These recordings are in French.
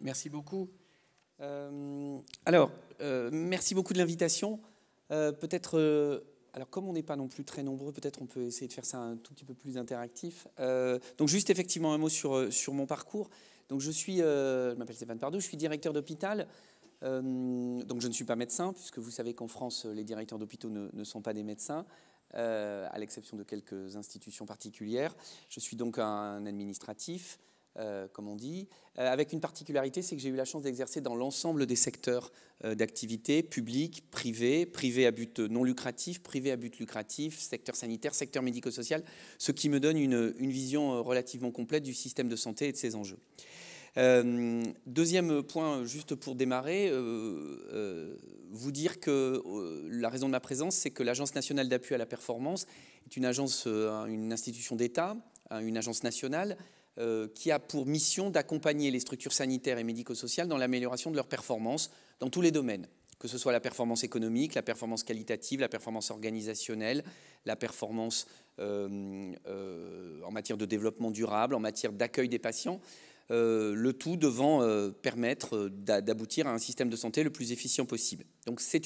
Merci beaucoup. Merci beaucoup de l'invitation. Alors comme on n'est pas non plus très nombreux, peut-être on peut essayer de faire ça un tout petit peu plus interactif. Donc juste effectivement un mot sur mon parcours. Donc je m'appelle Stéphane Pardoux, je suis directeur d'hôpital. Donc je ne suis pas médecin, puisque vous savez qu'en France, les directeurs d'hôpitaux ne sont pas des médecins, à l'exception de quelques institutions particulières. Je suis donc un administratif, comme on dit, avec une particularité, c'est que j'ai eu la chance d'exercer dans l'ensemble des secteurs d'activité, public, privé à but non lucratif, privé à but lucratif, secteur sanitaire, secteur médico-social, ce qui me donne une vision relativement complète du système de santé et de ses enjeux. Deuxième point, juste pour démarrer, vous dire que la raison de ma présence, c'est que l'Agence nationale d'appui à la performance est une institution d'État, une agence nationale, qui a pour mission d'accompagner les structures sanitaires et médico-sociales dans l'amélioration de leur performance dans tous les domaines, que ce soit la performance économique, la performance qualitative, la performance organisationnelle, la performance en matière de développement durable, en matière d'accueil des patients, le tout devant permettre d'aboutir à un système de santé le plus efficient possible. Donc c'est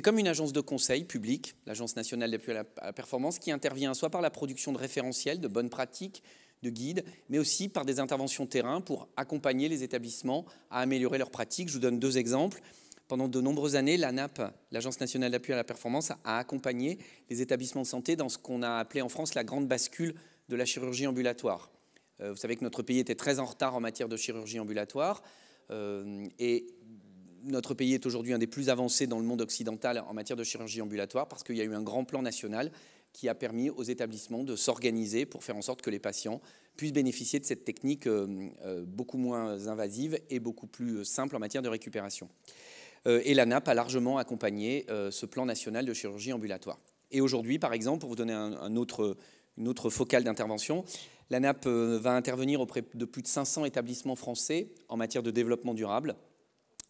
comme une agence de conseil publique, l'Agence nationale d'appui à la performance, qui intervient soit par la production de référentiels, de bonnes pratiques, de guides, mais aussi par des interventions terrain pour accompagner les établissements à améliorer leurs pratiques. Je vous donne deux exemples. Pendant de nombreuses années, l'ANAP, l'Agence nationale d'appui à la performance, a accompagné les établissements de santé dans ce qu'on a appelé en France la grande bascule de la chirurgie ambulatoire. Vous savez que notre pays était très en retard en matière de chirurgie ambulatoire et notre pays est aujourd'hui un des plus avancés dans le monde occidental en matière de chirurgie ambulatoire parce qu'il y a eu un grand plan national qui a permis aux établissements de s'organiser pour faire en sorte que les patients puissent bénéficier de cette technique beaucoup moins invasive et beaucoup plus simple en matière de récupération. Et l'ANAP a largement accompagné ce plan national de chirurgie ambulatoire. Et aujourd'hui, par exemple, pour vous donner une autre focale d'intervention, l'ANAP va intervenir auprès de plus de 500 établissements français en matière de développement durable,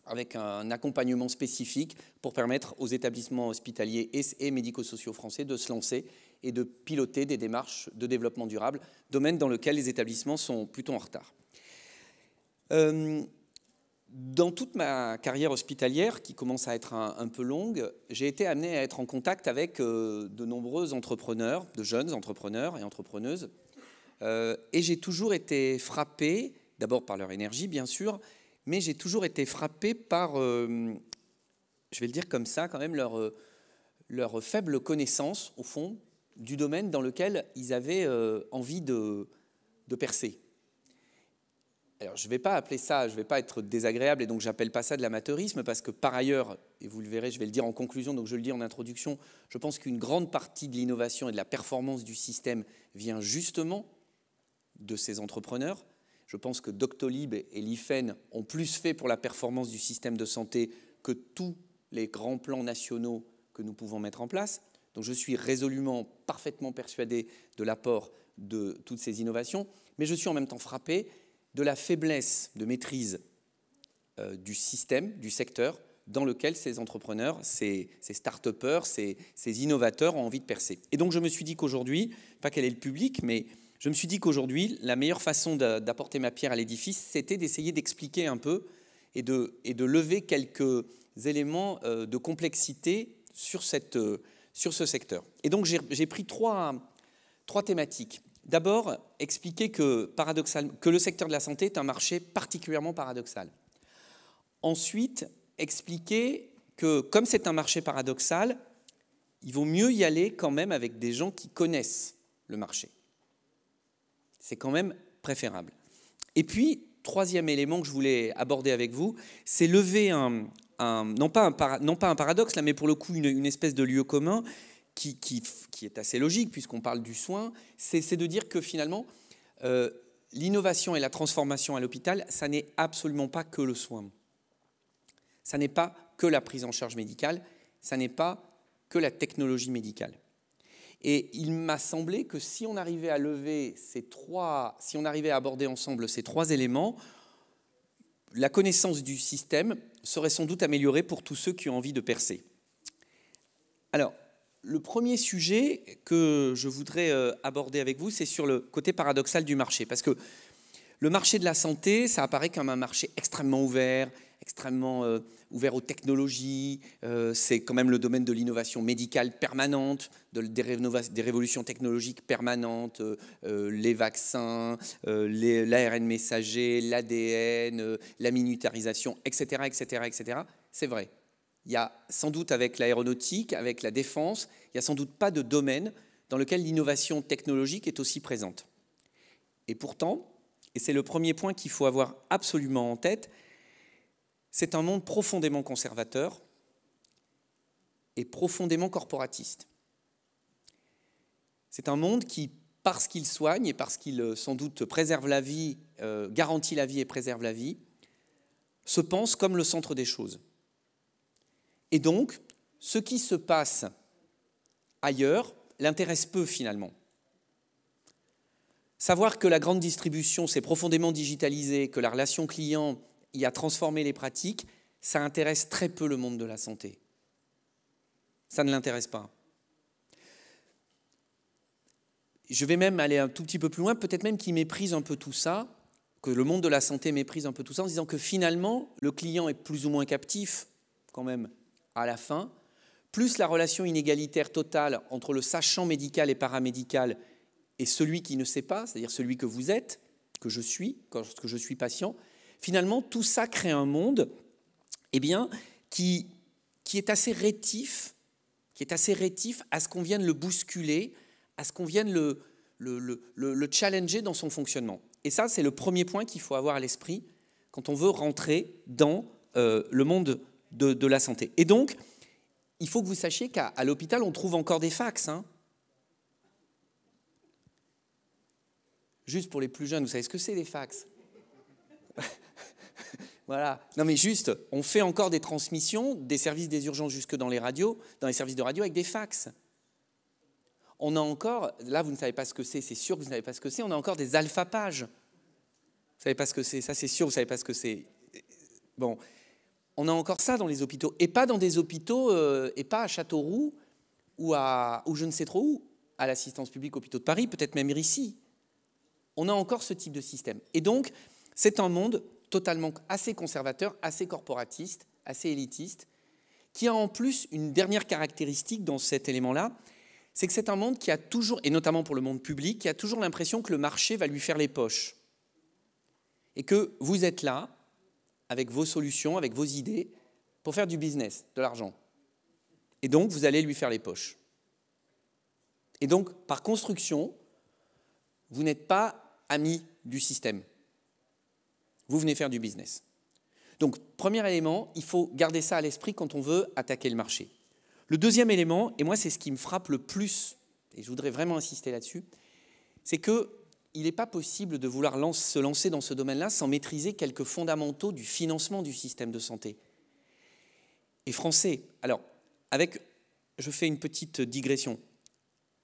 avec un accompagnement spécifique pour permettre aux établissements hospitaliers et médico-sociaux français de se lancer et de piloter des démarches de développement durable, domaine dans lequel les établissements sont plutôt en retard. Dans toute ma carrière hospitalière, qui commence à être un peu longue, j'ai été amené à être en contact avec de nombreux entrepreneurs, de jeunes entrepreneurs et entrepreneuses, et j'ai toujours été frappé, d'abord par leur énergie bien sûr, mais j'ai toujours été frappé par, je vais le dire comme ça quand même, leur faible connaissance, au fond, du domaine dans lequel ils avaient envie de percer. Alors, je ne vais pas appeler ça, je ne vais pas être désagréable, et donc je n'appelle pas ça de l'amateurisme, parce que par ailleurs, et vous le verrez, je vais le dire en conclusion, donc je le dis en introduction, je pense qu'une grande partie de l'innovation et de la performance du système vient justement de ces entrepreneurs. Je pense que Doctolib et l'IFEN ont plus fait pour la performance du système de santé que tous les grands plans nationaux que nous pouvons mettre en place. Donc je suis résolument, parfaitement persuadé de l'apport de toutes ces innovations, mais je suis en même temps frappé de la faiblesse de maîtrise du système, du secteur, dans lequel ces entrepreneurs, ces start-upers, ces innovateurs ont envie de percer. Et donc je me suis dit qu'aujourd'hui, pas quel est le public, mais je me suis dit qu'aujourd'hui, la meilleure façon d'apporter ma pierre à l'édifice, c'était d'essayer d'expliquer un peu et de lever quelques éléments de complexité sur ce secteur. Et donc j'ai pris trois thématiques. D'abord, expliquer que le secteur de la santé est un marché particulièrement paradoxal. Ensuite, expliquer que comme c'est un marché paradoxal, il vaut mieux y aller quand même avec des gens qui connaissent le marché. C'est quand même préférable. Et puis, troisième élément que je voulais aborder avec vous, c'est lever non pas un paradoxe, là, mais pour le coup une espèce de lieu commun qui est assez logique puisqu'on parle du soin, c'est de dire que finalement, l'innovation et la transformation à l'hôpital, ça n'est absolument pas que le soin. Ça n'est pas que la prise en charge médicale, ça n'est pas que la technologie médicale. Et il m'a semblé que si on arrivait à si on arrivait à aborder ensemble ces trois éléments, la connaissance du système serait sans doute améliorée pour tous ceux qui ont envie de percer. Alors, le premier sujet que je voudrais aborder avec vous, c'est sur le côté paradoxal du marché. Parce que Le marché de la santé, ça apparaît comme un marché extrêmement ouvert aux technologies. C'est quand même le domaine de l'innovation médicale permanente, des révolutions technologiques permanentes, les vaccins, l'ARN messager, l'ADN, la miniaturisation, etc., etc., etc. C'est vrai. Il y a sans doute avec l'aéronautique, avec la défense, il n'y a sans doute pas de domaine dans lequel l'innovation technologique est aussi présente. Et pourtant, et c'est le premier point qu'il faut avoir absolument en tête, c'est un monde profondément conservateur et profondément corporatiste. C'est un monde qui, parce qu'il soigne et parce qu'il sans doute préserve la vie, garantit la vie et préserve la vie, se pense comme le centre des choses. Et donc, ce qui se passe ailleurs l'intéresse peu finalement. Savoir que la grande distribution s'est profondément digitalisée, que la relation client y a transformé les pratiques, ça intéresse très peu le monde de la santé. Ça ne l'intéresse pas. Je vais même aller un tout petit peu plus loin, peut-être même qu'il méprise un peu tout ça, que le monde de la santé méprise un peu tout ça, en disant que finalement, le client est plus ou moins captif, quand même, à la fin, plus la relation inégalitaire totale entre le sachant médical et paramédical et celui qui ne sait pas, c'est-à-dire celui que vous êtes, que je suis, lorsque je suis patient, finalement, tout ça crée un monde qui est assez rétif, à ce qu'on vienne le bousculer, à ce qu'on vienne le challenger dans son fonctionnement. Et ça, c'est le premier point qu'il faut avoir à l'esprit quand on veut rentrer dans le monde de la santé. Et donc, il faut que vous sachiez qu'à l'hôpital, on trouve encore des fax, hein. Juste pour les plus jeunes, vous savez ce que c'est les fax? Voilà. Non mais juste, on fait encore des transmissions des services des urgences jusque dans les radios, dans les services de radio avec des fax. On a encore, là vous ne savez pas ce que c'est sûr que vous ne savez pas ce que c'est, on a encore des alpha-pages. Vous ne savez pas ce que c'est, ça c'est sûr, vous ne savez pas ce que c'est. Bon, on a encore ça dans les hôpitaux, et pas dans des hôpitaux, et pas à Châteauroux, ou je ne sais trop où, à l'Assistance publique Hôpitaux de Paris, peut-être même ici. On a encore ce type de système. Et donc, c'est un monde totalement assez conservateur, assez corporatiste, assez élitiste, qui a en plus une dernière caractéristique dans cet élément-là, c'est que c'est un monde qui a toujours, et notamment pour le monde public, qui a toujours l'impression que le marché va lui faire les poches. Et que vous êtes là, avec vos solutions, avec vos idées, pour faire du business, de l'argent. Et donc, vous allez lui faire les poches. Et donc, par construction, vous n'êtes pas ami du système. Vous venez faire du business. Donc, premier élément, il faut garder ça à l'esprit quand on veut attaquer le marché. Le deuxième élément, et moi c'est ce qui me frappe le plus, et je voudrais vraiment insister là-dessus, c'est qu'il n'est pas possible de vouloir se lancer dans ce domaine-là sans maîtriser quelques fondamentaux du financement du système de santé. Et français, alors, je fais une petite digression.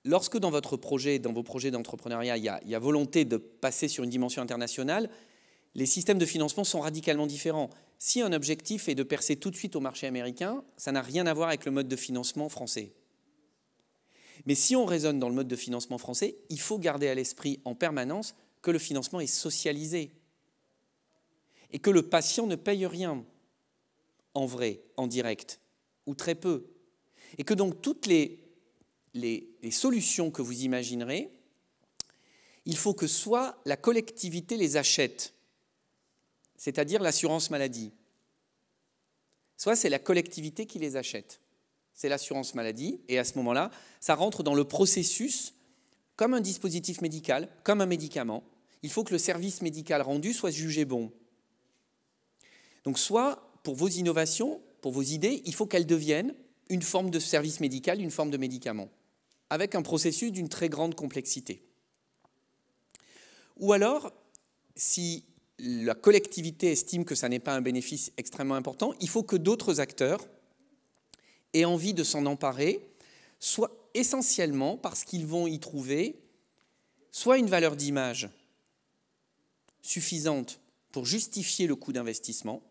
Lorsque dans vos projets d'entrepreneuriat, il y a volonté de passer sur une dimension internationale, les systèmes de financement sont radicalement différents. Si un objectif est de percer tout de suite au marché américain, ça n'a rien à voir avec le mode de financement français. Mais si on raisonne dans le mode de financement français, il faut garder à l'esprit en permanence que le financement est socialisé et que le patient ne paye rien en vrai, en direct, ou très peu. Et que donc toutes les solutions que vous imaginerez, il faut que soit la collectivité les achète, c'est-à-dire l'assurance maladie, soit c'est la collectivité qui les achète. C'est l'assurance maladie, et à ce moment-là, ça rentre dans le processus comme un dispositif médical, comme un médicament. Il faut que le service médical rendu soit jugé bon. Donc soit, pour vos innovations, pour vos idées, il faut qu'elles deviennent une forme de service médical, une forme de médicament, avec un processus d'une très grande complexité. Ou alors, si la collectivité estime que ça n'est pas un bénéfice extrêmement important, il faut que d'autres acteurs aient envie de s'en emparer, soit essentiellement parce qu'ils vont y trouver soit une valeur d'image suffisante pour justifier le coût d'investissement,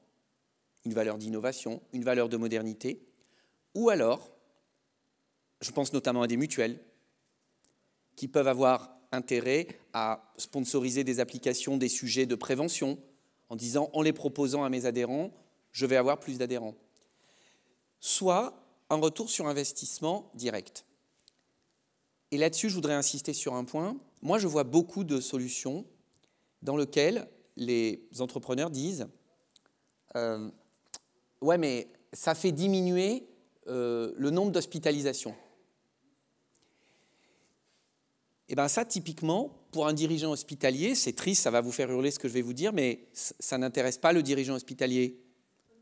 une valeur d'innovation, une valeur de modernité, ou alors, je pense notamment à des mutuelles, qui peuvent avoir intérêt à sponsoriser des applications, des sujets de prévention, en disant, en les proposant à mes adhérents, je vais avoir plus d'adhérents. Soit un retour sur investissement direct. Et là-dessus, je voudrais insister sur un point. Moi, je vois beaucoup de solutions dans lesquelles les entrepreneurs disent ouais, mais ça fait diminuer le nombre d'hospitalisations. Et bien ça, typiquement, pour un dirigeant hospitalier, c'est triste, ça va vous faire hurler ce que je vais vous dire, mais ça n'intéresse pas le dirigeant hospitalier.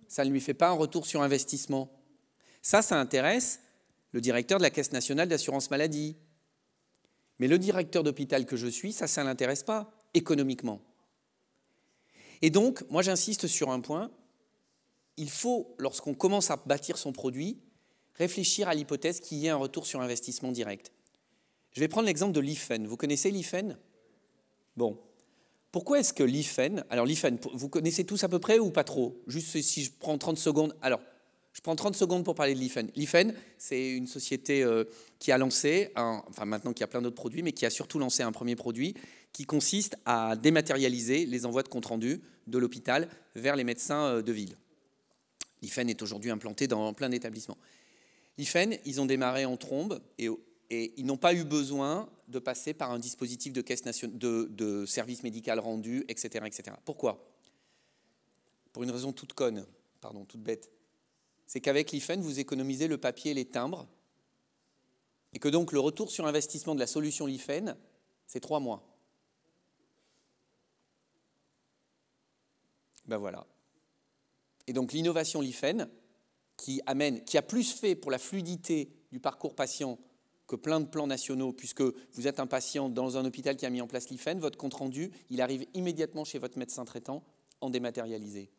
Ça ne lui fait pas un retour sur investissement. Ça intéresse le directeur de la Caisse nationale d'assurance maladie. Mais le directeur d'hôpital que je suis, ça ne l'intéresse pas, économiquement. Et donc, moi j'insiste sur un point, il faut, lorsqu'on commence à bâtir son produit, réfléchir à l'hypothèse qu'il y ait un retour sur investissement direct. Je vais prendre l'exemple de l'IFEN. Vous connaissez l'IFEN? Bon. Pourquoi est-ce que l'IFEN... Alors l'IFEN, vous connaissez tous à peu près ou pas trop? Juste si je prends 30 secondes... Alors, je prends 30 secondes pour parler de l'IFEN. L'IFEN, c'est une société qui a lancé, enfin maintenant qu'il y a plein d'autres produits, mais qui a surtout lancé un premier produit qui consiste à dématérialiser les envois de compte rendus de l'hôpital vers les médecins de ville. L'IFEN est aujourd'hui implanté dans plein d'établissements. L'IFEN, ils ont démarré en trombe et ils n'ont pas eu besoin de passer par un dispositif de caisse de service médical rendu, etc., etc. Pourquoi? Pour une raison toute conne, pardon, toute bête. C'est qu'avec l'IFEN, vous économisez le papier et les timbres, et que donc le retour sur investissement de la solution l'IFEN, c'est 3 mois. Ben voilà. Et donc l'innovation l'IFEN, qui a plus fait pour la fluidité du parcours patient que plein de plans nationaux, puisque vous êtes un patient dans un hôpital qui a mis en place l'IFEN, votre compte-rendu, il arrive immédiatement chez votre médecin traitant en dématérialisé.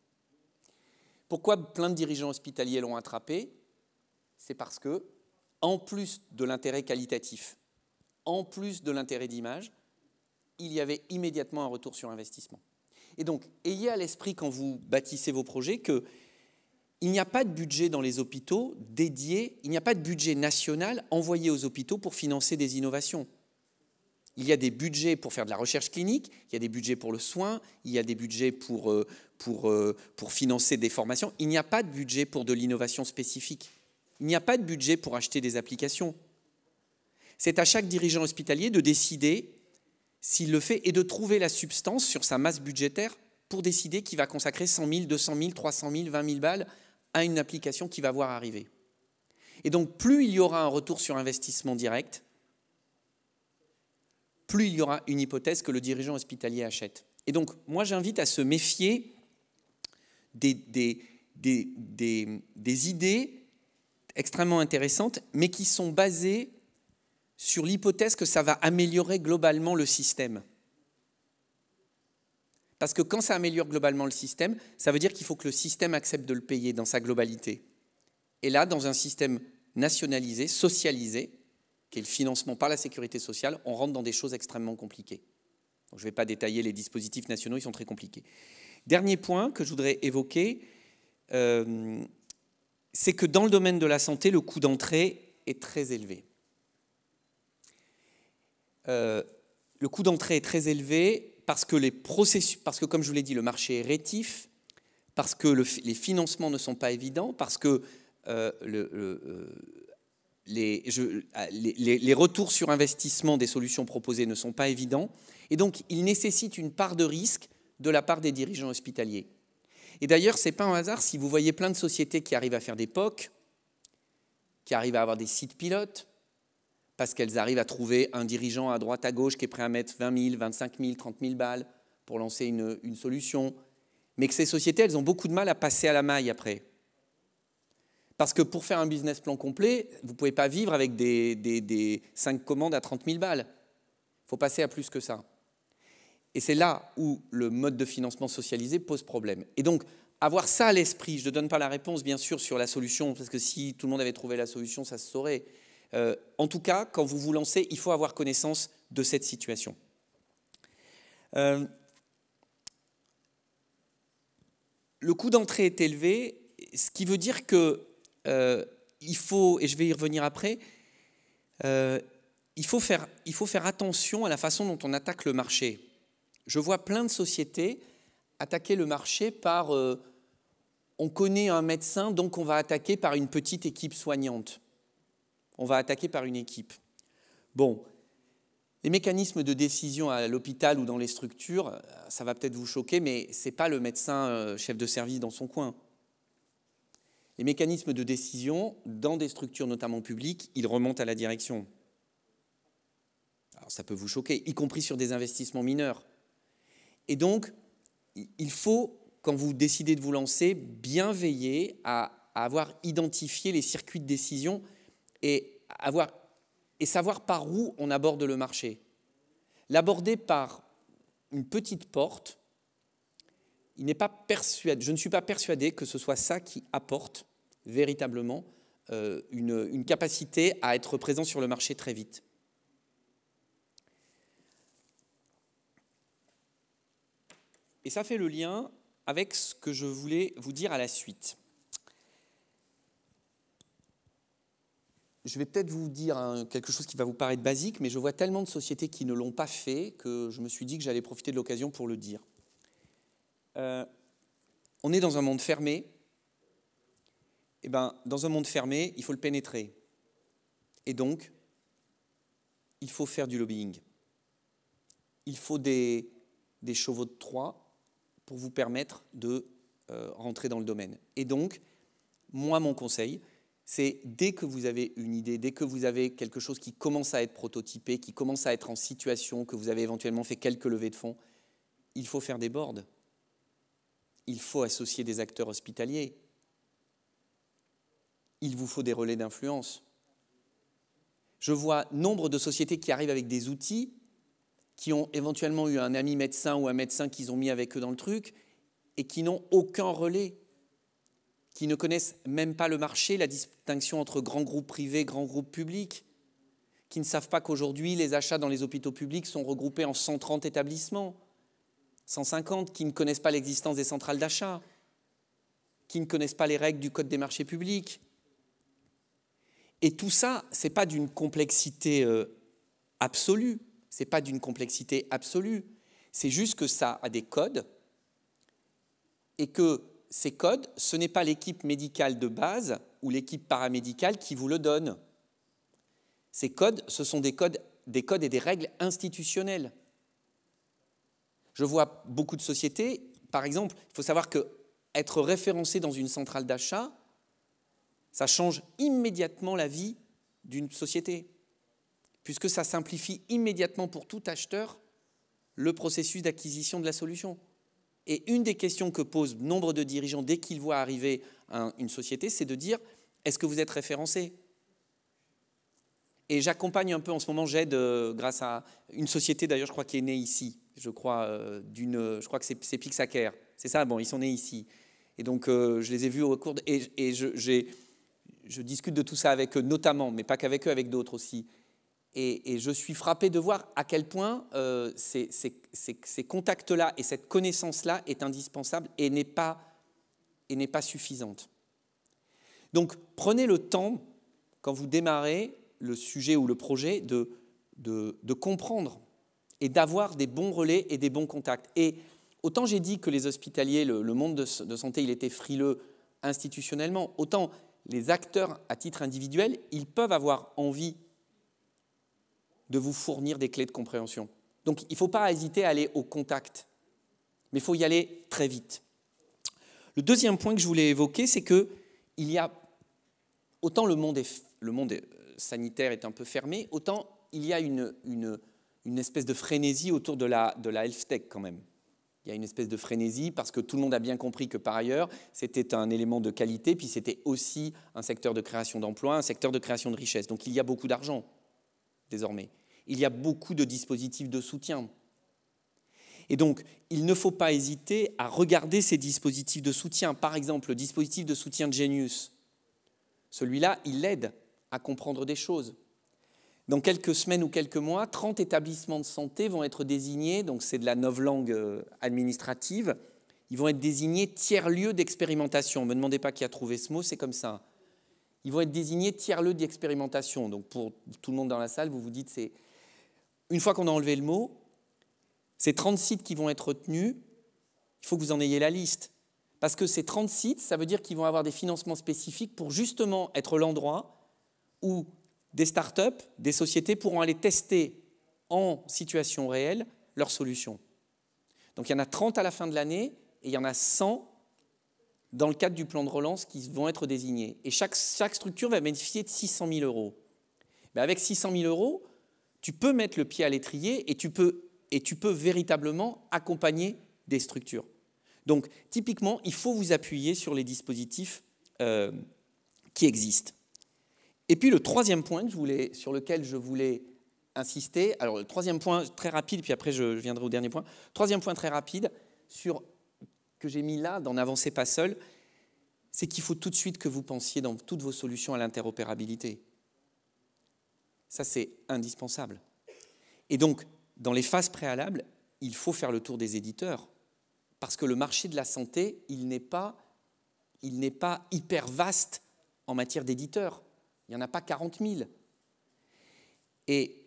Pourquoi plein de dirigeants hospitaliers l'ont attrapé? C'est parce que, en plus de l'intérêt qualitatif, en plus de l'intérêt d'image, il y avait immédiatement un retour sur investissement. Et donc, ayez à l'esprit quand vous bâtissez vos projets qu'il n'y a pas de budget dans les hôpitaux dédié, il n'y a pas de budget national envoyé aux hôpitaux pour financer des innovations. Il y a des budgets pour faire de la recherche clinique, il y a des budgets pour le soin, il y a des budgets pour financer des formations. Il n'y a pas de budget pour de l'innovation spécifique. Il n'y a pas de budget pour acheter des applications. C'est à chaque dirigeant hospitalier de décider s'il le fait et de trouver la substance sur sa masse budgétaire pour décider qu'il va consacrer 100 000, 200 000, 300 000, 20 000 balles à une application qu'il va voir arriver. Et donc, plus il y aura un retour sur investissement direct, plus il y aura une hypothèse que le dirigeant hospitalier achète. Et donc, moi, j'invite à se méfier des idées extrêmement intéressantes, mais qui sont basées sur l'hypothèse que ça va améliorer globalement le système. Parce que quand ça améliore globalement le système, ça veut dire qu'il faut que le système accepte de le payer dans sa globalité. Et là, dans un système nationalisé, socialisé, qui est le financement par la sécurité sociale, on rentre dans des choses extrêmement compliquées. Donc, je ne vais pas détailler les dispositifs nationaux, ils sont très compliqués. Dernier point que je voudrais évoquer, c'est que dans le domaine de la santé, le coût d'entrée est très élevé. Le coût d'entrée est très élevé parce que, comme je vous l'ai dit, le marché est rétif, parce que les financements ne sont pas évidents, parce que les retours sur investissement des solutions proposées ne sont pas évidents, et donc il nécessite une part de risque de la part des dirigeants hospitaliers. Et d'ailleurs, ce n'est pas un hasard si vous voyez plein de sociétés qui arrivent à faire des POC, qui arrivent à avoir des sites pilotes, parce qu'elles arrivent à trouver un dirigeant à droite, à gauche, qui est prêt à mettre 20 000, 25 000, 30 000 balles pour lancer une solution, mais que ces sociétés, elles ont beaucoup de mal à passer à la maille après. Parce que pour faire un business plan complet, vous ne pouvez pas vivre avec des 5 commandes à 30 000 balles. Il faut passer à plus que ça. Et c'est là où le mode de financement socialisé pose problème. Et donc, avoir ça à l'esprit, je ne donne pas la réponse, bien sûr, sur la solution, parce que si tout le monde avait trouvé la solution, ça se saurait. En tout cas, quand vous vous lancez, il faut avoir connaissance de cette situation. Le coût d'entrée est élevé, ce qui veut dire que il faut, et je vais y revenir après, il faut faire attention à la façon dont on attaque le marché. Je vois plein de sociétés attaquer le marché par on connaît un médecin, donc on va attaquer par une petite équipe soignante. On va attaquer par une équipe. Bon, les mécanismes de décision à l'hôpital ou dans les structures, ça va peut-être vous choquer, mais ce n'est pas le médecin chef de service dans son coin. Les mécanismes de décision dans des structures notamment publiques, ils remontent à la direction. Alors ça peut vous choquer, y compris sur des investissements mineurs. Et donc, il faut, quand vous décidez de vous lancer, bien veiller à avoir identifié les circuits de décision et savoir par où on aborde le marché. L'aborder par une petite porte, je ne suis pas persuadé que ce soit ça qui apporte véritablement une capacité à être présent sur le marché très vite. Et ça fait le lien avec ce que je voulais vous dire à la suite. Je vais peut-être vous dire quelque chose qui va vous paraître basique, mais je vois tellement de sociétés qui ne l'ont pas fait que je me suis dit que j'allais profiter de l'occasion pour le dire. On est dans un monde fermé. Eh ben, dans un monde fermé, il faut le pénétrer. Et donc, il faut faire du lobbying. Il faut des chevaux de Troie pour vous permettre de rentrer dans le domaine. Et donc, moi, mon conseil, c'est dès que vous avez une idée, dès que vous avez quelque chose qui commence à être prototypé, qui commence à être en situation, que vous avez éventuellement fait quelques levées de fonds, il faut faire des boards. Il faut associer des acteurs hospitaliers. Il vous faut des relais d'influence. Je vois nombre de sociétés qui arrivent avec des outils, qui ont éventuellement eu un ami médecin ou un médecin qu'ils ont mis avec eux dans le truc et qui n'ont aucun relais, qui ne connaissent même pas le marché, la distinction entre grands groupes privés et grands groupes publics, qui ne savent pas qu'aujourd'hui, les achats dans les hôpitaux publics sont regroupés en 130 établissements, 150, qui ne connaissent pas l'existence des centrales d'achat, qui ne connaissent pas les règles du Code des marchés publics. Et tout ça, ce n'est pas d'une complexité absolue. Ce n'est pas d'une complexité absolue. C'est juste que ça a des codes et que ces codes, ce n'est pas l'équipe médicale de base ou l'équipe paramédicale qui vous le donne. Ces codes, ce sont des codes et des règles institutionnelles. Je vois beaucoup de sociétés, par exemple, il faut savoir qu'être référencé dans une centrale d'achat, ça change immédiatement la vie d'une société, puisque ça simplifie immédiatement pour tout acheteur le processus d'acquisition de la solution. Et une des questions que posent nombre de dirigeants dès qu'ils voient arriver une société, c'est de dire « est-ce que vous êtes référencé ?» Et j'accompagne un peu en ce moment, j'aide grâce à une société d'ailleurs, je crois, qui est née ici. Je crois que c'est Pixacare. C'est ça, bon, ils sont nés ici. Et donc, je les ai vus au cours et je discute de tout ça avec eux, notamment, mais pas qu'avec eux, avec d'autres aussi. Et je suis frappé de voir à quel point ces contacts-là et cette connaissance-là est indispensable et n'est pas suffisante. Donc, prenez le temps, quand vous démarrez le sujet ou le projet, de comprendre et d'avoir des bons relais et des bons contacts. Et autant j'ai dit que les hospitaliers, le monde de santé, il était frileux institutionnellement, autant les acteurs à titre individuel, ils peuvent avoir envie de vous fournir des clés de compréhension. Donc, il ne faut pas hésiter à aller au contact, mais il faut y aller très vite. Le deuxième point que je voulais évoquer, c'est qu'il y a, autant le monde sanitaire est un peu fermé, autant il y a une espèce de frénésie autour de la health tech quand même. Il y a une espèce de frénésie parce que tout le monde a bien compris que par ailleurs, c'était un élément de qualité, puis c'était aussi un secteur de création d'emplois, un secteur de création de richesse. Donc il y a beaucoup d'argent désormais. Il y a beaucoup de dispositifs de soutien. Et donc, il ne faut pas hésiter à regarder ces dispositifs de soutien. Par exemple, le dispositif de soutien de Genius. Celui-là, il aide à comprendre des choses. Dans quelques semaines ou quelques mois, 30 établissements de santé vont être désignés, donc c'est de la novlangue administrative, ils vont être désignés tiers-lieux d'expérimentation. Ne me demandez pas qui a trouvé ce mot, c'est comme ça. ils vont être désignés tiers-lieux d'expérimentation. Donc pour tout le monde dans la salle, vous vous dites, c'est une fois qu'on a enlevé le mot, ces 30 sites qui vont être retenus, il faut que vous en ayez la liste. Parce que ces 30 sites, ça veut dire qu'ils vont avoir des financements spécifiques pour justement être l'endroit où des startups, des sociétés pourront aller tester en situation réelle leurs solutions. Donc il y en a 30 à la fin de l'année et il y en a 100 dans le cadre du plan de relance qui vont être désignés. Et chaque structure va bénéficier de 600 000 euros. Mais avec 600 000 euros, tu peux mettre le pied à l'étrier et tu peux véritablement accompagner des structures. Donc, typiquement, il faut vous appuyer sur les dispositifs qui existent. Et puis, le troisième point sur lequel je voulais insister, alors le troisième point très rapide, puis après je viendrai au dernier point. Troisième point très rapide, que j'ai mis là, d'en avancer pas seul, c'est qu'il faut tout de suite que vous pensiez dans toutes vos solutions à l'interopérabilité. Ça, c'est indispensable. Et donc, dans les phases préalables, il faut faire le tour des éditeurs. Parce que le marché de la santé, il n'est pas hyper vaste en matière d'éditeurs. Il n'y en a pas 40 000. Et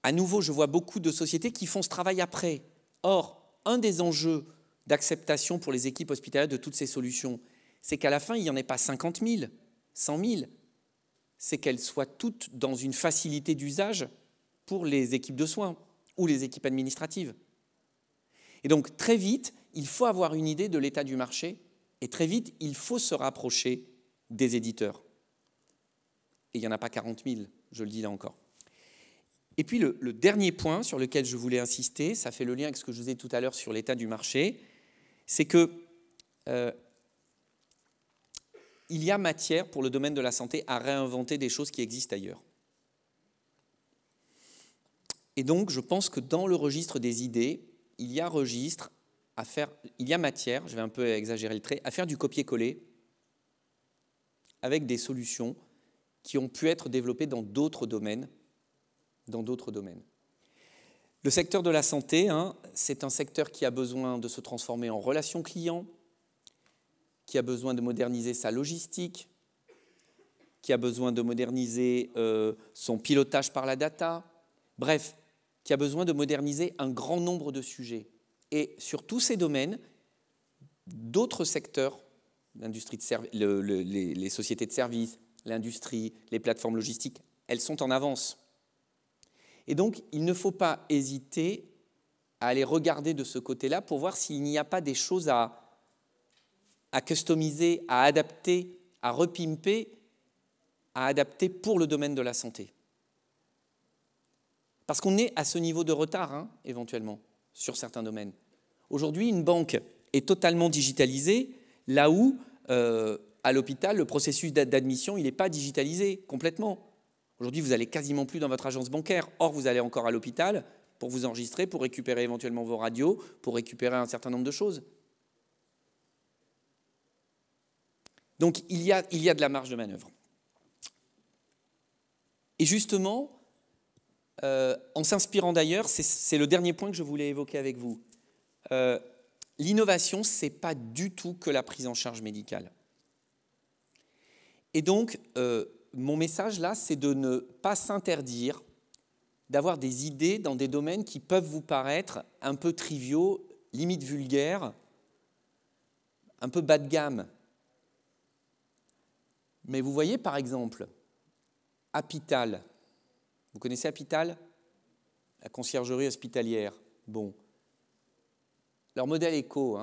à nouveau, je vois beaucoup de sociétés qui font ce travail après. Or, un des enjeux d'acceptation pour les équipes hospitalières de toutes ces solutions, c'est qu'à la fin, il n'y en ait pas 50 000, 100 000. C'est qu'elles soient toutes dans une facilité d'usage pour les équipes de soins ou les équipes administratives. Et donc, très vite, il faut avoir une idée de l'état du marché et très vite, il faut se rapprocher des éditeurs. Et il n'y en a pas 40 000, je le dis là encore. Et puis, le dernier point sur lequel je voulais insister, ça fait le lien avec ce que je vous ai dit tout à l'heure sur l'état du marché, c'est que il y a matière pour le domaine de la santé à réinventer des choses qui existent ailleurs. Et donc, je pense que dans le registre des idées, il y a matière, je vais un peu exagérer le trait, à faire du copier-coller avec des solutions qui ont pu être développées dans d'autres domaines. Le secteur de la santé, c'est un secteur qui a besoin de se transformer en relation client, qui a besoin de moderniser sa logistique, qui a besoin de moderniser son pilotage par la data, bref, qui a besoin de moderniser un grand nombre de sujets. Et sur tous ces domaines, d'autres secteurs, l'industrie de les sociétés de services, l'industrie, les plateformes logistiques, elles sont en avance. Et donc, il ne faut pas hésiter à aller regarder de ce côté-là pour voir s'il n'y a pas des choses à customiser, à adapter, à repimper, à adapter pour le domaine de la santé. Parce qu'on est à ce niveau de retard, éventuellement, sur certains domaines. Aujourd'hui, une banque est totalement digitalisée, là où, à l'hôpital, le processus d'admission, il n'est pas digitalisé complètement. Aujourd'hui, vous n'allez quasiment plus dans votre agence bancaire. Or, vous allez encore à l'hôpital pour vous enregistrer, pour récupérer éventuellement vos radios, pour récupérer un certain nombre de choses. Donc, il y a de la marge de manœuvre. Et justement, en s'inspirant d'ailleurs, c'est le dernier point que je voulais évoquer avec vous. L'innovation, ce n'est pas du tout que la prise en charge médicale. Et donc, mon message là, c'est de ne pas s'interdire d'avoir des idées dans des domaines qui peuvent vous paraître un peu triviaux, limite vulgaires, un peu bas de gamme. Mais vous voyez, par exemple, Apital. Vous connaissez Apital? La conciergerie hospitalière. Bon. Leur modèle éco,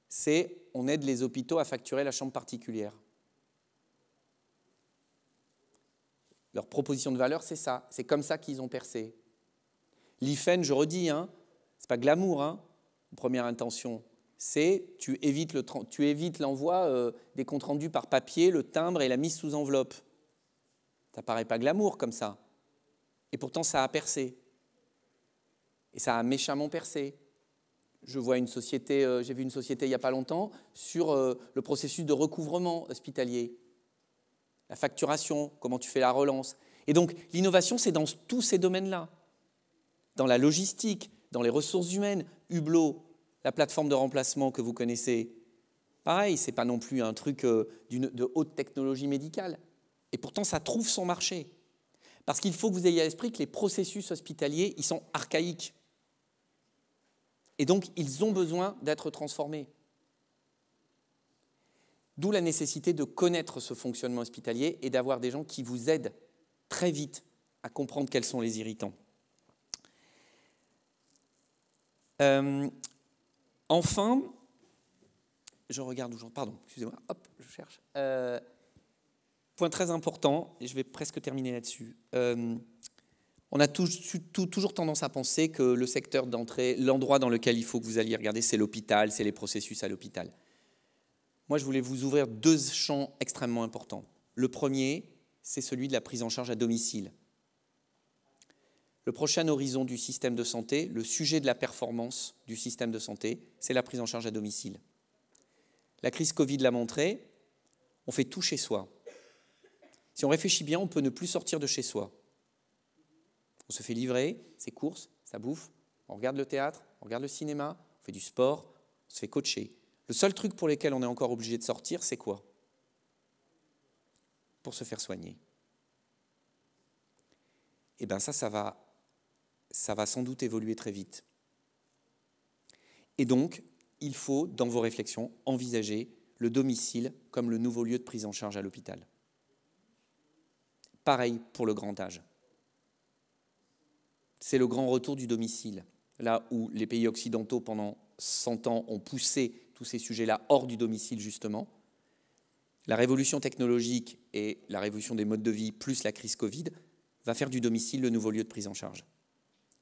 c'est on aide les hôpitaux à facturer la chambre particulière. Leur proposition de valeur, c'est ça. C'est comme ça qu'ils ont percé. L'IFEN, je redis, c'est pas glamour, première intention. C'est tu évites l'envoi des comptes rendus par papier, le timbre et la mise sous enveloppe. Ça paraît pas glamour comme ça. Et pourtant, ça a percé. Et ça a méchamment percé. J'ai vu une société il n'y a pas longtemps sur le processus de recouvrement hospitalier. La facturation, comment tu fais la relance. Et donc, l'innovation, c'est dans tous ces domaines-là. Dans la logistique, dans les ressources humaines, Hublot, la plateforme de remplacement que vous connaissez. Pareil, ce n'est pas non plus un truc de haute technologie médicale. Et pourtant, ça trouve son marché. Parce qu'il faut que vous ayez à l'esprit que les processus hospitaliers, ils sont archaïques. Et donc, ils ont besoin d'être transformés. D'où la nécessité de connaître ce fonctionnement hospitalier et d'avoir des gens qui vous aident très vite à comprendre quels sont les irritants. Enfin, je regarde où j'en... Pardon, excusez-moi, hop, je cherche. Point très important, et je vais presque terminer là-dessus. On a toujours tendance à penser que le secteur d'entrée, l'endroit dans lequel il faut que vous alliez regarder, c'est l'hôpital, c'est les processus à l'hôpital. Moi, je voulais vous ouvrir deux champs extrêmement importants. Le premier, c'est celui de la prise en charge à domicile. Le prochain horizon du système de santé, le sujet de la performance du système de santé, c'est la prise en charge à domicile. La crise Covid l'a montré, on fait tout chez soi. Si on réfléchit bien, on peut ne plus sortir de chez soi. On se fait livrer ses courses, sa bouffe, on regarde le théâtre, on regarde le cinéma, on fait du sport, on se fait coacher. Le seul truc pour lequel on est encore obligé de sortir, c'est quoi? Pour se faire soigner. Eh bien ça va sans doute évoluer très vite. Et donc, il faut, dans vos réflexions, envisager le domicile comme le nouveau lieu de prise en charge à l'hôpital. Pareil pour le grand âge. C'est le grand retour du domicile. Là où les pays occidentaux, pendant 100 ans, ont poussé tous ces sujets-là hors du domicile, justement. La révolution technologique et la révolution des modes de vie, plus la crise Covid, va faire du domicile le nouveau lieu de prise en charge.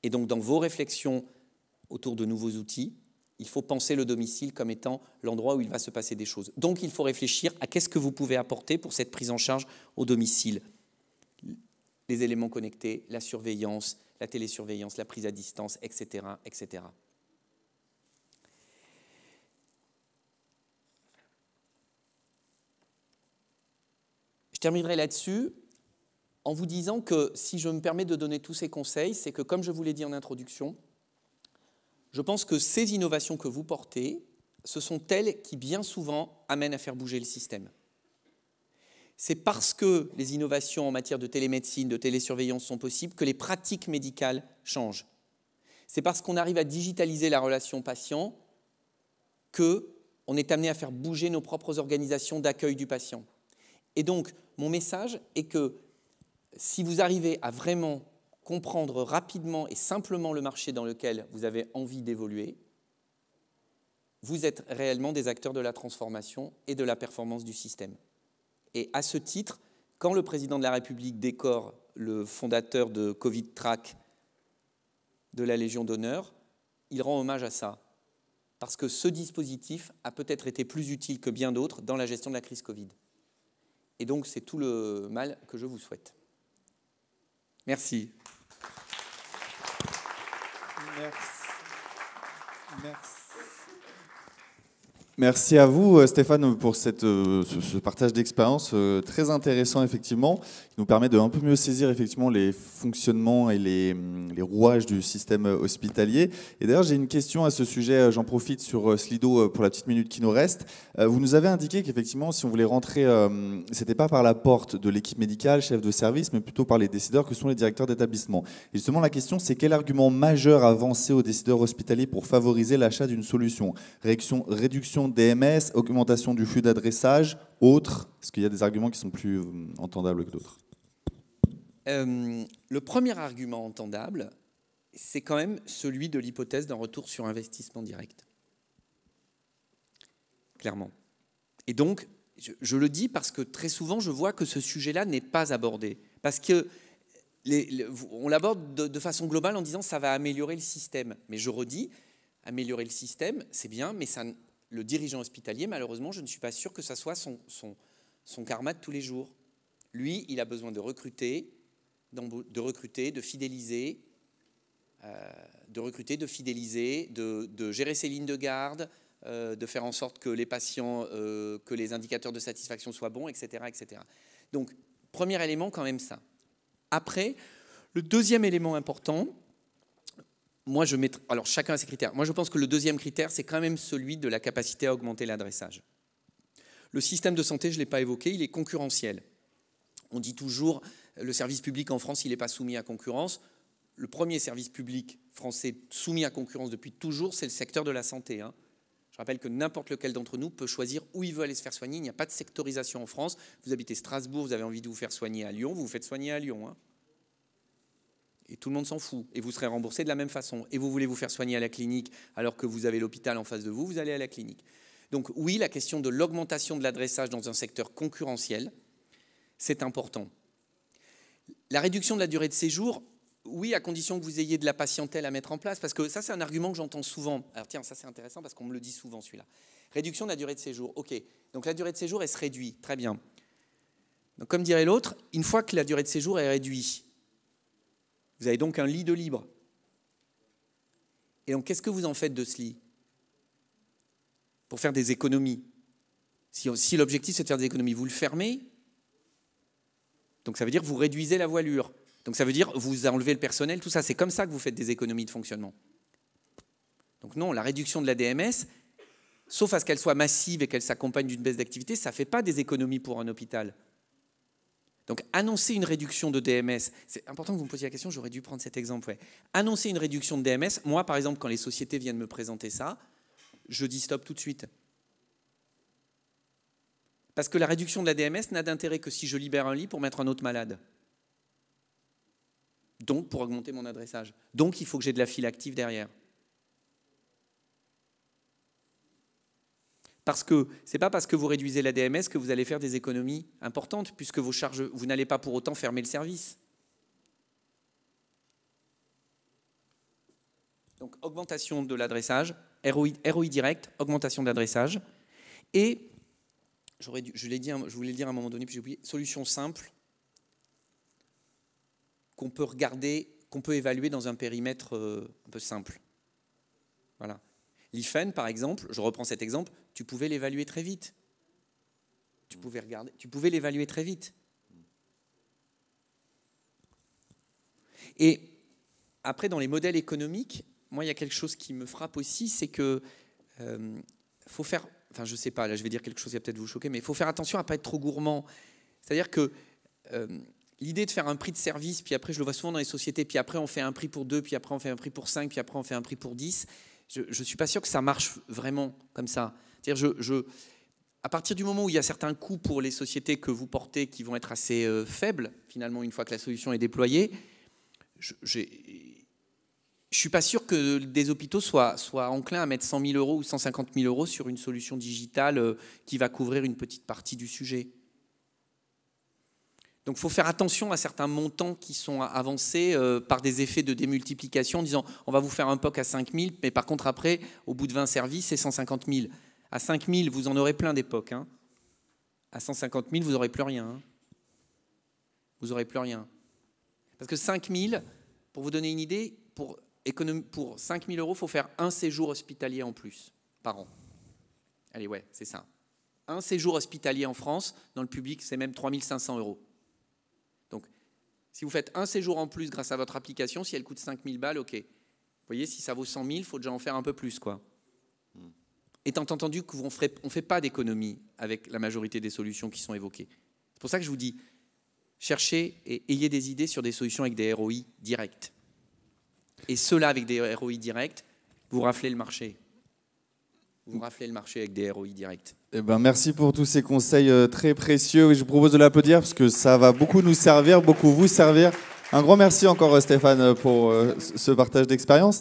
Et donc, dans vos réflexions autour de nouveaux outils, il faut penser le domicile comme étant l'endroit où il va se passer des choses. Donc, il faut réfléchir à qu'est-ce que vous pouvez apporter pour cette prise en charge au domicile. Les éléments connectés, la surveillance, la télésurveillance, la prise à distance, etc., etc. Je terminerai là-dessus en vous disant que si je me permets de donner tous ces conseils, c'est que, comme je vous l'ai dit en introduction, je pense que ces innovations que vous portez, ce sont elles qui, bien souvent, amènent à faire bouger le système. C'est parce que les innovations en matière de télémédecine, de télésurveillance sont possibles que les pratiques médicales changent. C'est parce qu'on arrive à digitaliser la relation patient qu'on est amené à faire bouger nos propres organisations d'accueil du patient. Et donc, mon message est que si vous arrivez à vraiment comprendre rapidement et simplement le marché dans lequel vous avez envie d'évoluer, vous êtes réellement des acteurs de la transformation et de la performance du système. Et à ce titre, quand le président de la République décore le fondateur de Covid Track de la Légion d'honneur, il rend hommage à ça. Parce que ce dispositif a peut-être été plus utile que bien d'autres dans la gestion de la crise Covid. Et donc, c'est tout le mal que je vous souhaite. Merci. Merci. Merci à vous, Stéphane, pour ce partage d'expérience très intéressant, effectivement. Il nous permet de un peu mieux saisir, effectivement, les fonctionnements et les rouages du système hospitalier. Et d'ailleurs, j'ai une question à ce sujet. J'en profite sur Slido pour la petite minute qui nous reste. Vous nous avez indiqué qu'effectivement, si on voulait rentrer, c'était pas par la porte de l'équipe médicale, chef de service, mais plutôt par les décideurs que sont les directeurs d'établissement. Et justement, la question, c'est quel argument majeur avancer aux décideurs hospitaliers pour favoriser l'achat d'une solution? Réduction DMS, augmentation du flux d'adressage, autres? Est-ce qu'il y a des arguments qui sont plus entendables que d'autres? Le premier argument entendable, c'est quand même celui de l'hypothèse d'un retour sur investissement direct. Clairement. Et donc, je le dis parce que très souvent, je vois que ce sujet-là n'est pas abordé. Parce que on l'aborde de façon globale en disant que ça va améliorer le système. Mais je redis, améliorer le système, c'est bien, mais ça, le dirigeant hospitalier, malheureusement, je ne suis pas sûr que ça soit son karma de tous les jours. Lui, il a besoin de recruter, de fidéliser, de gérer ses lignes de garde, de faire en sorte que les patients, que les indicateurs de satisfaction soient bons, etc., etc. Donc, premier élément, quand même ça. Après, le deuxième élément important, alors chacun a ses critères. Moi, je pense que le deuxième critère, c'est quand même celui de la capacité à augmenter l'adressage. Le système de santé, je ne l'ai pas évoqué, il est concurrentiel. On dit toujours, le service public en France, il n'est pas soumis à concurrence. Le premier service public français soumis à concurrence depuis toujours, c'est le secteur de la santé. Je rappelle que n'importe lequel d'entre nous peut choisir où il veut aller se faire soigner. Il n'y a pas de sectorisation en France. Vous habitez Strasbourg, vous avez envie de vous faire soigner à Lyon, vous vous faites soigner à Lyon. Et tout le monde s'en fout. Et vous serez remboursé de la même façon. Et vous voulez vous faire soigner à la clinique alors que vous avez l'hôpital en face de vous, vous allez à la clinique. Donc oui, la question de l'augmentation de l'adressage dans un secteur concurrentiel, c'est important. La réduction de la durée de séjour, oui, à condition que vous ayez de la patientèle à mettre en place, parce que ça, c'est un argument que j'entends souvent. Alors tiens, ça c'est intéressant parce qu'on me le dit souvent, celui-là. Réduction de la durée de séjour, ok. Donc la durée de séjour, elle se réduit, très bien. Donc, comme dirait l'autre, une fois que la durée de séjour est réduite, vous avez donc un lit de libre. Et donc, qu'est-ce que vous en faites de ce lit? Pour faire des économies. Si l'objectif, c'est de faire des économies, vous le fermez. Donc, ça veut dire que vous réduisez la voilure. Donc, ça veut dire que vous enlevez le personnel, tout ça. C'est comme ça que vous faites des économies de fonctionnement. Donc, non, la réduction de la DMS, sauf à ce qu'elle soit massive et qu'elle s'accompagne d'une baisse d'activité, ça ne fait pas des économies pour un hôpital. Donc, annoncer une réduction de DMS, c'est important que vous me posiez la question, j'aurais dû prendre cet exemple. Ouais. Annoncer une réduction de DMS, moi, par exemple, quand les sociétés viennent me présenter ça, je dis stop tout de suite. Parce que la réduction de la DMS n'a d'intérêt que si je libère un lit pour mettre un autre malade. Donc, pour augmenter mon adressage. Donc, il faut que j'ai de la file active derrière. Parce que ce n'est pas parce que vous réduisez la DMS que vous allez faire des économies importantes, puisque vos charges, vous n'allez pas pour autant fermer le service. Donc, augmentation de l'adressage, ROI direct, augmentation de l'adressage. Et, je voulais le dire à un moment donné, puis j'ai oublié, solution simple qu'on peut regarder, qu'on peut évaluer dans un périmètre un peu simple. Voilà. L'IFEN, par exemple, je reprends cet exemple, tu pouvais l'évaluer très vite. Tu pouvais l'évaluer très vite. Et après, dans les modèles économiques, moi, il y a quelque chose qui me frappe aussi, c'est que faut faire, enfin, je sais pas, là, je vais dire quelque chose qui va peut-être vous choquer, mais il faut faire attention à ne pas être trop gourmand. C'est-à-dire que l'idée de faire un prix de service, puis après, je le vois souvent dans les sociétés, puis après, on fait un prix pour 2, puis après, on fait un prix pour 5, puis après, on fait un prix pour 10. Je ne suis pas sûr que ça marche vraiment comme ça. C'est-à-dire, à partir du moment où il y a certains coûts pour les sociétés que vous portez qui vont être assez faibles, finalement, une fois que la solution est déployée, je ne suis pas sûr que des hôpitaux soient enclins à mettre 100 000 € ou 150 000 € sur une solution digitale qui va couvrir une petite partie du sujet. Donc, il faut faire attention à certains montants qui sont avancés par des effets de démultiplication en disant on va vous faire un POC à 5 000, mais par contre, après, au bout de 20 services, c'est 150 000. À 5 000, vous en aurez plein des POC. Hein. À 150 000, vous n'aurez plus rien. Hein. Vous n'aurez plus rien. Parce que 5 000, pour vous donner une idée, pour 5 000 €, il faut faire un séjour hospitalier en plus par an. Allez, ouais, c'est ça. Un séjour hospitalier en France, dans le public, c'est même 3 500 €. Donc, si vous faites un séjour en plus grâce à votre application, si elle coûte 5 000 balles, ok. Vous voyez, si ça vaut 100 000, il faut déjà en faire un peu plus, quoi. Étant entendu qu'on ne fait pas d'économie avec la majorité des solutions qui sont évoquées. C'est pour ça que je vous dis, cherchez et ayez des idées sur des solutions avec des ROI directs. Et ceux-là, avec des ROI directs, vous raflez le marché. Vous raflez le marché avec des ROI directs. Eh ben, merci pour tous ces conseils très précieux. Je vous propose de l'applaudir parce que ça va beaucoup nous servir, beaucoup vous servir. Un grand merci encore Stéphane pour ce partage d'expérience.